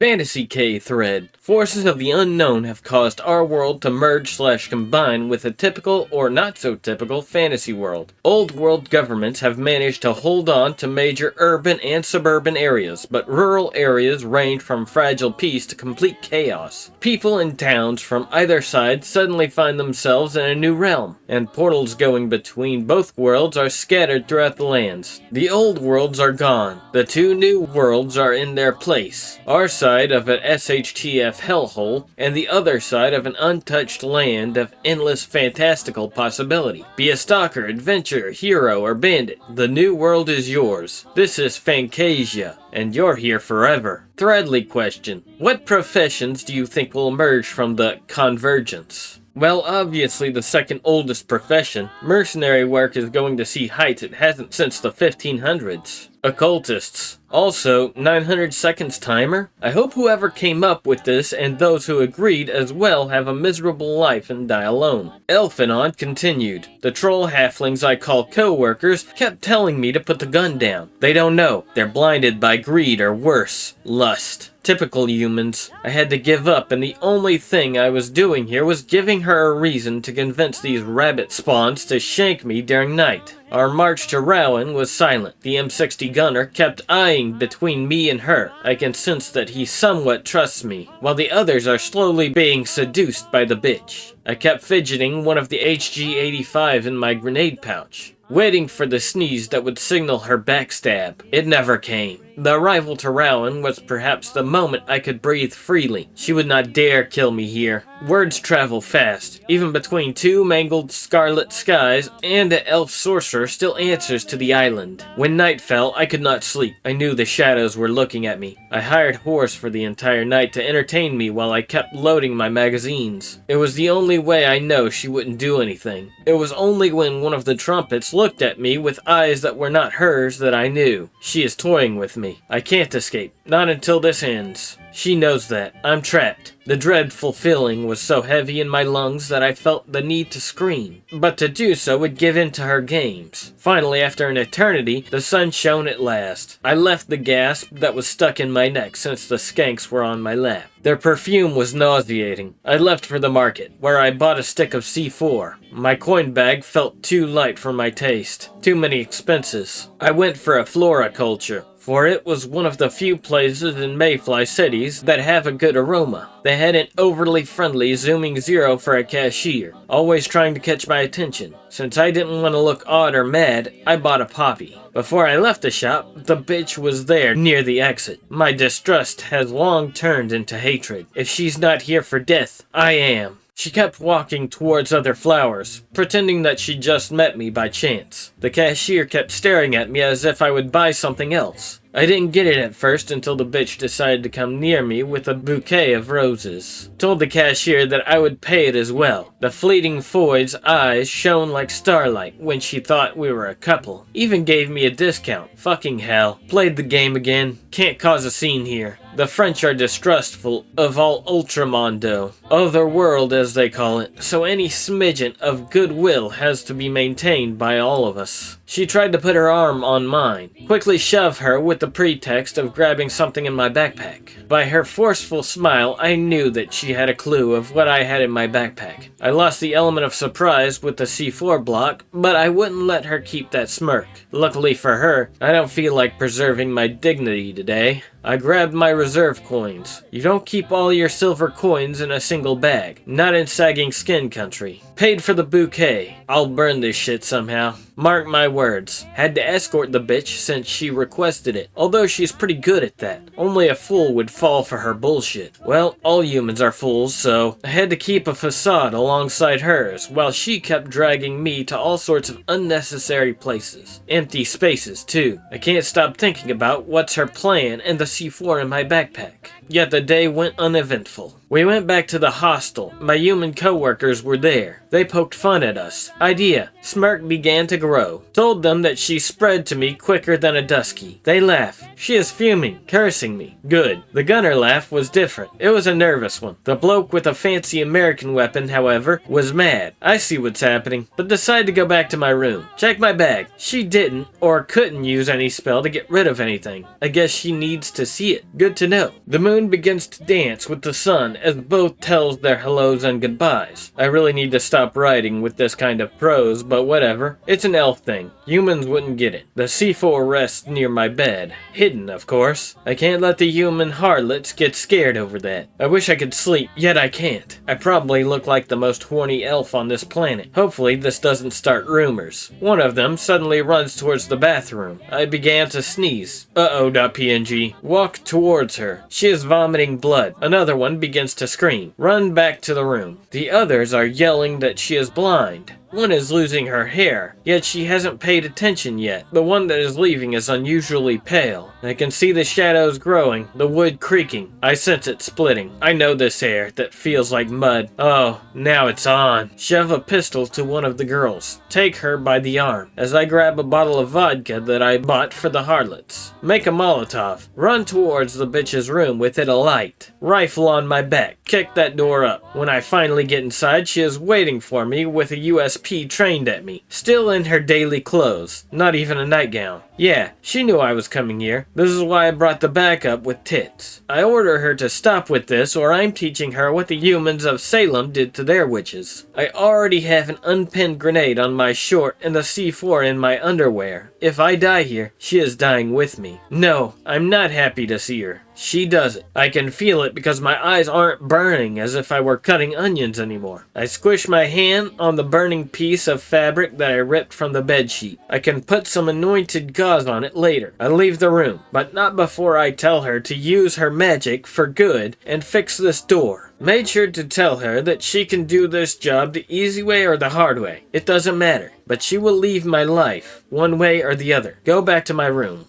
Fantasy K thread. Forces of the unknown have caused our world to merge/combine with a typical or not so typical fantasy world. Old world governments have managed to hold on to major urban and suburban areas, but rural areas range from fragile peace to complete chaos. People in towns from either side suddenly find themselves in a new realm, and portals going between both worlds are scattered throughout the lands. The old worlds are gone. The two new worlds are in their place. Our side of an SHTF hellhole, and the other side of an untouched land of endless fantastical possibility. Be a stalker, adventurer, hero, or bandit. The new world is yours. This is Fantasia, and you're here forever. Threadly question. What professions do you think will emerge from the convergence? Well, obviously the second oldest profession. Mercenary work is going to see heights it hasn't since the 1500s. Occultists. Also, 900 seconds timer? I hope whoever came up with this and those who agreed as well have a miserable life and die alone. Elphanon continued. The troll halflings I call co-workers kept telling me to put the gun down. They don't know. They're blinded by greed or worse, lust. Typical humans. I had to give up, and the only thing I was doing here was giving her a reason to convince these rabbit spawns to shank me during night. Our march to Rowan was silent. The M60 gunner kept eyeing between me and her. I can sense that he somewhat trusts me, while the others are slowly being seduced by the bitch. I kept fidgeting one of the HG-85 in my grenade pouch, waiting for the sneeze that would signal her backstab. It never came. The arrival to Rowan was perhaps the moment I could breathe freely. She would not dare kill me here. Words travel fast. Even between two mangled scarlet skies and an elf sorcerer still answers to the island. When night fell, I could not sleep. I knew the shadows were looking at me. I hired Horse for the entire night to entertain me while I kept loading my magazines. It was the only way I know she wouldn't do anything. It was only when one of the trumpets looked at me with eyes that were not hers that I knew. She is toying with me. I can't escape. Not until this ends. She knows that. I'm trapped. The dreadful feeling was so heavy in my lungs that I felt the need to scream. But to do so would give in to her games. Finally, after an eternity, the sun shone at last. I left the gasp that was stuck in my neck since the skanks were on my lap. Their perfume was nauseating. I left for the market, where I bought a stick of C4. My coin bag felt too light for my taste. Too many expenses. I went for a floriculture, for it was one of the few places in Mayfly cities that have a good aroma. They had an overly friendly zooming zero for a cashier, always trying to catch my attention. Since I didn't want to look odd or mad, I bought a poppy. Before I left the shop, the bitch was there near the exit. My distrust has long turned into hatred. If she's not here for death, I am. She kept walking towards other flowers, pretending that she just met me by chance. The cashier kept staring at me as if I would buy something else. I didn't get it at first until the bitch decided to come near me with a bouquet of roses. Told the cashier that I would pay it as well. The fleeting Foy's eyes shone like starlight when she thought we were a couple. Even gave me a discount. Fucking hell. Played the game again. Can't cause a scene here. The French are distrustful of all Ultramondo, otherworld as they call it, so any smidgen of goodwill has to be maintained by all of us. She tried to put her arm on mine, quickly shove her with the pretext of grabbing something in my backpack. By her forceful smile, I knew that she had a clue of what I had in my backpack. I lost the element of surprise with the C4 block, but I wouldn't let her keep that smirk. Luckily for her, I don't feel like preserving my dignity today. I grabbed my reserve coins. You don't keep all your silver coins in a single bag. Not in sagging skin country. Paid for the bouquet. I'll burn this shit somehow. Mark my words. Had to escort the bitch since she requested it. Although she's pretty good at that. Only a fool would fall for her bullshit. Well, all humans are fools, so I had to keep a facade alongside hers, while she kept dragging me to all sorts of unnecessary places. Empty spaces, too. I can't stop thinking about what's her plan and the C4 in my backpack. Yet the day went uneventful. We went back to the hostel. My human co-workers were there. They poked fun at us. Idea. Smirk began to grow. Told them that she spread to me quicker than a dusky. They laugh. She is fuming, cursing me. Good. The gunner laugh was different. It was a nervous one. The bloke with a fancy American weapon, however, was mad. I see what's happening, but decided to go back to my room. Check my bag. She didn't or couldn't use any spell to get rid of anything. I guess she needs to see it. Good to know. The moon begins to dance with the sun as both tells their hellos and goodbyes. I really need to stop writing with this kind of prose, but whatever. It's an elf thing. Humans wouldn't get it. The C4 rests near my bed. Hidden, of course. I can't let the human harlots get scared over that. I wish I could sleep, yet I can't. I probably look like the most horny elf on this planet. Hopefully this doesn't start rumors. One of them suddenly runs towards the bathroom. I began to sneeze. Uh-oh.png. Walk towards her. She is vomiting blood. Another one begins to scream. Run back to the room. The others are yelling that she is blind. One is losing her hair, yet she hasn't paid attention yet. The one that is leaving is unusually pale. I can see the shadows growing, the wood creaking. I sense it splitting. I know this air that feels like mud. Oh, now it's on. Shove a pistol to one of the girls. Take her by the arm, as I grab a bottle of vodka that I bought for the harlots. Make a Molotov. Run towards the bitch's room with it alight. Rifle on my back. Kick that door up. When I finally get inside, she is waiting for me with a USP trained at me. Still in her daily clothes. Not even a nightgown. Yeah, she knew I was coming here. This is why I brought the backup with tits. I order her to stop with this or I'm teaching her what the humans of Salem did to their witches. I already have an unpinned grenade on my short and the C4 in my underwear. If I die here, she is dying with me. No, I'm not happy to see her. She does it. I can feel it because my eyes aren't burning as if I were cutting onions anymore. I squish my hand on the burning piece of fabric that I ripped from the bedsheet. I can put some anointed gauze on it later. I leave the room, but not before I tell her to use her magic for good and fix this door. Made sure to tell her that she can do this job the easy way or the hard way. It doesn't matter, but she will leave my life, one way or the other. Go back to my room.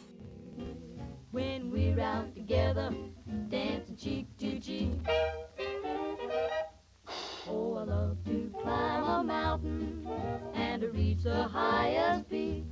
When we're out together, dancing cheek to cheek. Oh, I love to climb a mountain and to reach the highest peak.